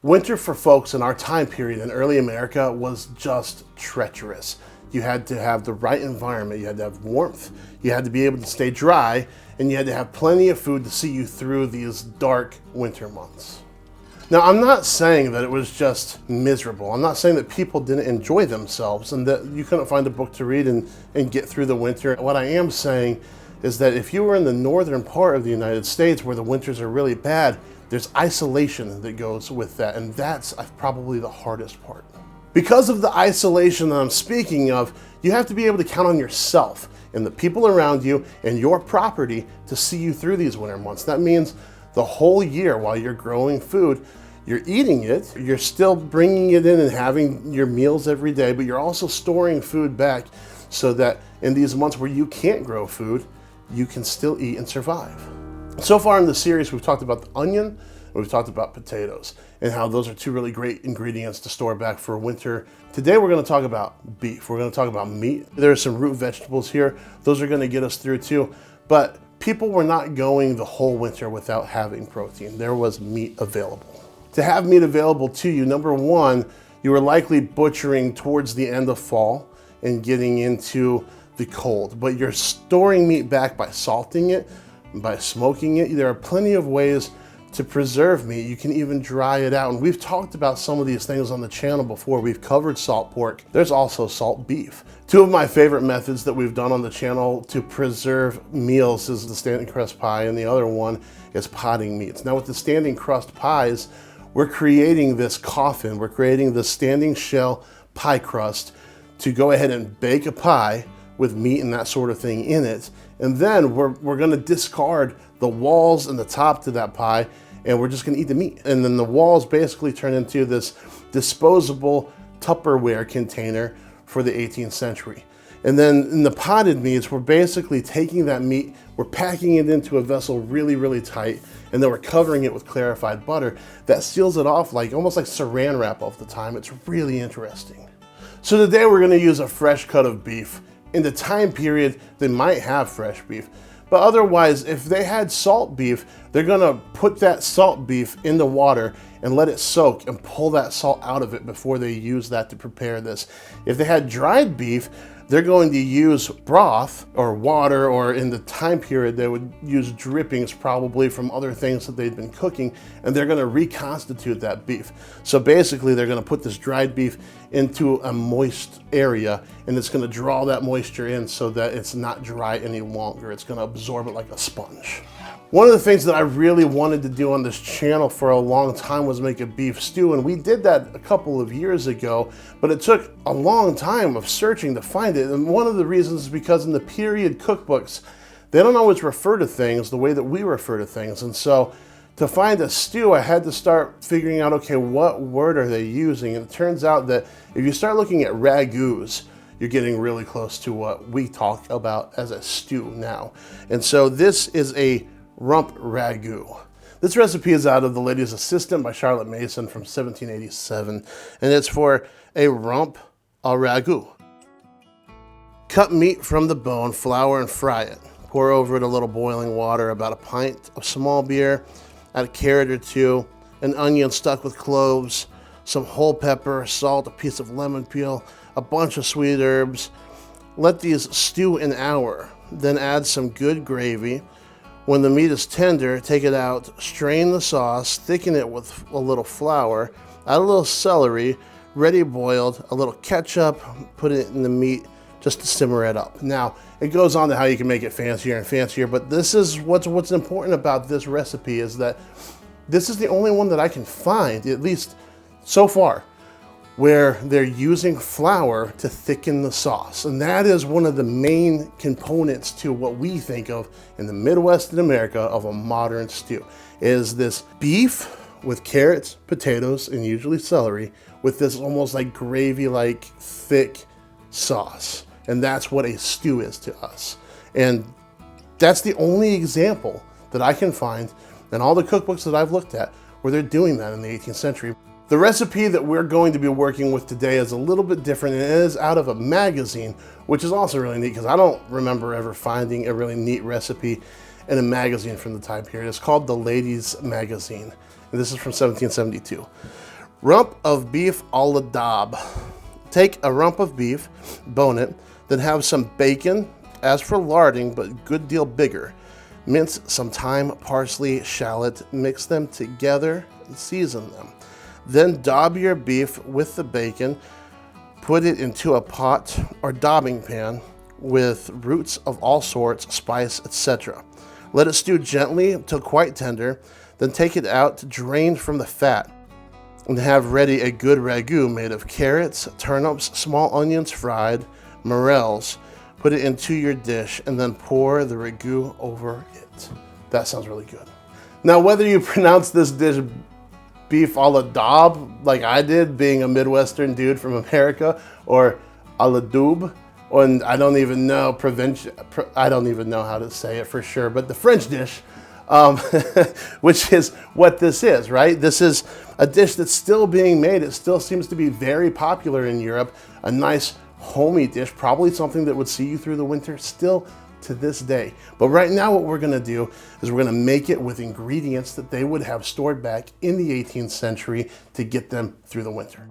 Winter for folks in our time period in early America was just treacherous. You had to have the right environment, you had to have warmth, you had to be able to stay dry, and you had to have plenty of food to see you through these dark winter months. Now, I'm not saying that it was just miserable. I'm not saying that people didn't enjoy themselves and that you couldn't find a book to read and get through the winter. What I am saying is that if you were in the northern part of the United States where the winters are really bad, there's isolation that goes with that, and that's probably the hardest part. Because of the isolation that I'm speaking of, you have to be able to count on yourself and the people around you and your property to see you through these winter months. That means the whole year while you're growing food, you're eating it, you're still bringing it in and having your meals every day, but you're also storing food back so that in these months where you can't grow food, you can still eat and survive. So far in the series, we've talked about the onion, and we've talked about potatoes, and how those are two really great ingredients to store back for winter. Today, we're gonna talk about beef. We're gonna talk about meat. There are some root vegetables here. Those are gonna get us through too, but people were not going the whole winter without having protein. There was meat available. To have meat available to you, number one, you were likely butchering towards the end of fall and getting into the cold, but you're storing meat back by salting it, by smoking it. There are plenty of ways to preserve meat. You can even dry it out. And we've talked about some of these things on the channel before. We've covered salt pork. There's also salt beef. Two of my favorite methods that we've done on the channel to preserve meals is the standing crust pie, and the other one is potting meats. Now with the standing crust pies, we're creating this coffin. We're creating this standing shell pie crust to go ahead and bake a pie with meat and that sort of thing in it. And then we're gonna discard the walls and the top to that pie, and we're just gonna eat the meat. And then the walls basically turn into this disposable Tupperware container for the 18th century. And then in the potted meats, we're basically taking that meat, we're packing it into a vessel really, really tight, and then we're covering it with clarified butter that seals it off like almost like saran wrap all the time. It's really interesting. So today we're gonna use a fresh cut of beef. In the time period, they might have fresh beef, but otherwise, if they had salt beef, they're gonna put that salt beef in the water and let it soak and pull that salt out of it before they use that to prepare this. If they had dried beef, they're going to use broth or water, or in the time period, they would use drippings probably from other things that they'd been cooking, and they're gonna reconstitute that beef. So basically, they're gonna put this dried beef into a moist area, and it's gonna draw that moisture in so that it's not dry any longer. It's gonna absorb it like a sponge. One of the things that I really wanted to do on this channel for a long time was make a beef stew, and we did that a couple of years ago, but it took a long time of searching to find it. And one of the reasons is because in the period cookbooks, they don't always refer to things the way that we refer to things. And so to find a stew, I had to start figuring out, okay, what word are they using? And it turns out that if you start looking at ragoos, you're getting really close to what we talk about as a stew now. And so this is a rump ragoo. This recipe is out of The Lady's Assistant by Charlotte Mason from 1787, and it's for a rump au ragoo. Cut meat from the bone, flour, and fry it. Pour over it a little boiling water, about a pint of small beer, add a carrot or two, an onion stuck with cloves, some whole pepper, salt, a piece of lemon peel, a bunch of sweet herbs. Let these stew an hour, then add some good gravy. When the meat is tender, take it out, strain the sauce, thicken it with a little flour, add a little celery, ready boiled, a little ketchup, put it in the meat just to simmer it up. Now, it goes on to how you can make it fancier and fancier, but this is what's important about this recipe is that this is the only one that I can find, at least so far, where they're using flour to thicken the sauce. And that is one of the main components to what we think of in the Midwest in America of a modern stew, is this beef with carrots, potatoes, and usually celery with this almost like gravy-like thick sauce. And that's what a stew is to us. And that's the only example that I can find in all the cookbooks that I've looked at where they're doing that in the 18th century. The recipe that we're going to be working with today is a little bit different, and it is out of a magazine, which is also really neat because I don't remember ever finding a really neat recipe in a magazine from the time period. It's called The Lady's Magazine, and this is from 1772. Rump of beef a l'adab. Take a rump of beef, bone it, then have some bacon, as for larding, but a good deal bigger. Mince some thyme, parsley, shallot, mix them together and season them. Then daub your beef with the bacon, put it into a pot or daubing pan with roots of all sorts, spice, etc. Let it stew gently until quite tender, then take it out to drain from the fat and have ready a good ragoo made of carrots, turnips, small onions fried, morels. Put it into your dish and then pour the ragoo over it. That sounds really good. Now, whether you pronounce this dish beef a la daub, like I did, being a Midwestern dude from America, or a la dube, and I don't even know I don't even know how to say it for sure, but the French dish, which is what this is, right? This is a dish that's still being made. It still seems to be very popular in Europe. A nice homey dish, probably something that would see you through the winter still to this day. But right now what we're gonna do is we're gonna make it with ingredients that they would have stored back in the 18th century to get them through the winter.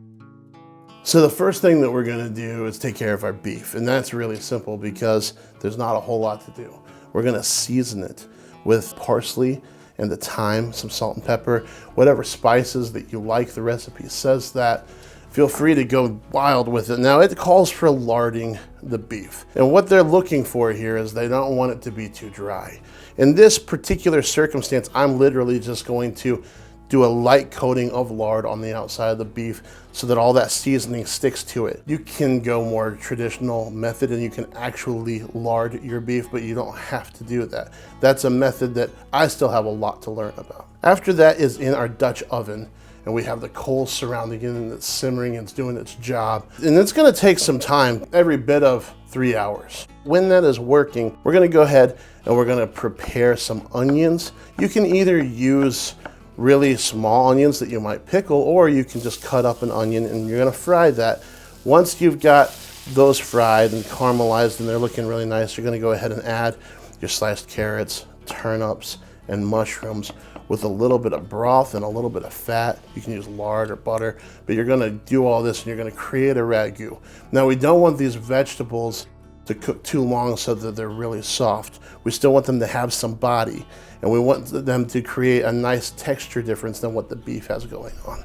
So the first thing that we're gonna do is take care of our beef, and that's really simple because there's not a whole lot to do. We're gonna season it with parsley and the thyme, some salt and pepper, whatever spices that you like. The recipe says that. Feel free to go wild with it. Now, it calls for larding the beef. And what they're looking for here is they don't want it to be too dry. In this particular circumstance, I'm literally just going to do a light coating of lard on the outside of the beef so that all that seasoning sticks to it. You can go more traditional method and you can actually lard your beef, but you don't have to do that. That's a method that I still have a lot to learn about. After that is in our Dutch oven, and we have the coals surrounding it and it's simmering and it's doing its job. And it's gonna take some time, every bit of 3 hours. When that is working, we're gonna go ahead and we're gonna prepare some onions. You can either use really small onions that you might pickle, or you can just cut up an onion and you're gonna fry that. Once you've got those fried and caramelized and they're looking really nice, you're gonna go ahead and add your sliced carrots, turnips, and mushrooms with a little bit of broth and a little bit of fat. You can use lard or butter, but you're gonna do all this and you're gonna create a ragoo. Now, we don't want these vegetables to cook too long so that they're really soft. We still want them to have some body, and we want them to create a nice texture difference than what the beef has going on.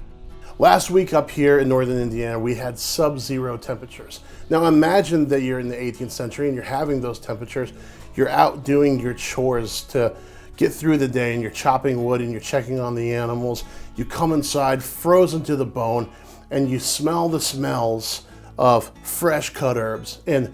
Last week up here in northern Indiana, we had sub-zero temperatures. Now imagine that you're in the 18th century and you're having those temperatures. You're out doing your chores to get through the day and you're chopping wood and you're checking on the animals. You come inside frozen to the bone and you smell the smells of fresh cut herbs and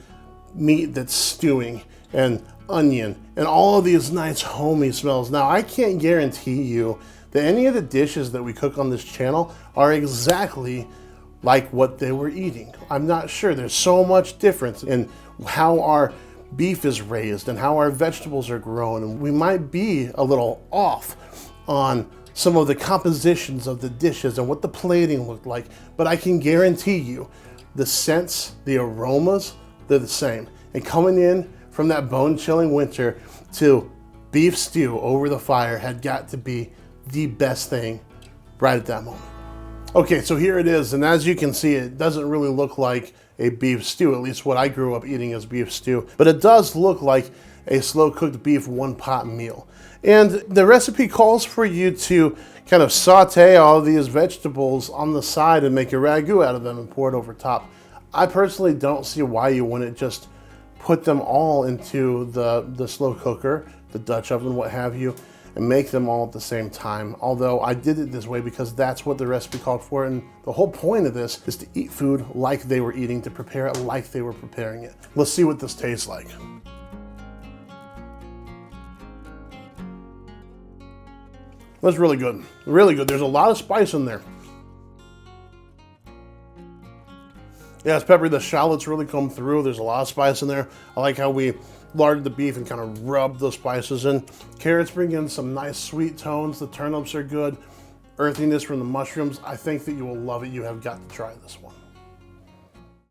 meat that's stewing and onion and all of these nice homey smells. Now, I can't guarantee you that any of the dishes that we cook on this channel are exactly like what they were eating. I'm not sure. There's so much difference in how our beef is raised and how our vegetables are grown, and we might be a little off on some of the compositions of the dishes and what the plating looked like, but I can guarantee you the scents, the aromas, they're the same. And coming in from that bone-chilling winter to beef stew over the fire had got to be the best thing right at that moment. Okay, so here it is, and as you can see, it doesn't really look like a beef stew, at least what I grew up eating as beef stew, but it does look like a slow-cooked beef one-pot meal. And the recipe calls for you to kind of saute all these vegetables on the side and make a ragoo out of them and pour it over top. I personally don't see why you wouldn't just put them all into the slow cooker, the Dutch oven, what have you, and make them all at the same time. Although I did it this way because that's what the recipe called for, and the whole point of this is to eat food like they were eating, to prepare it like they were preparing it. Let's see what this tastes like. That's really good, really good. There's a lot of spice in there. Yeah, it's peppery. The shallots really come through. There's a lot of spice in there. I like how we larded the beef and kind of rubbed those spices in. Carrots bring in some nice sweet tones. The turnips are good. Earthiness from the mushrooms. I think that you will love it. You have got to try this one.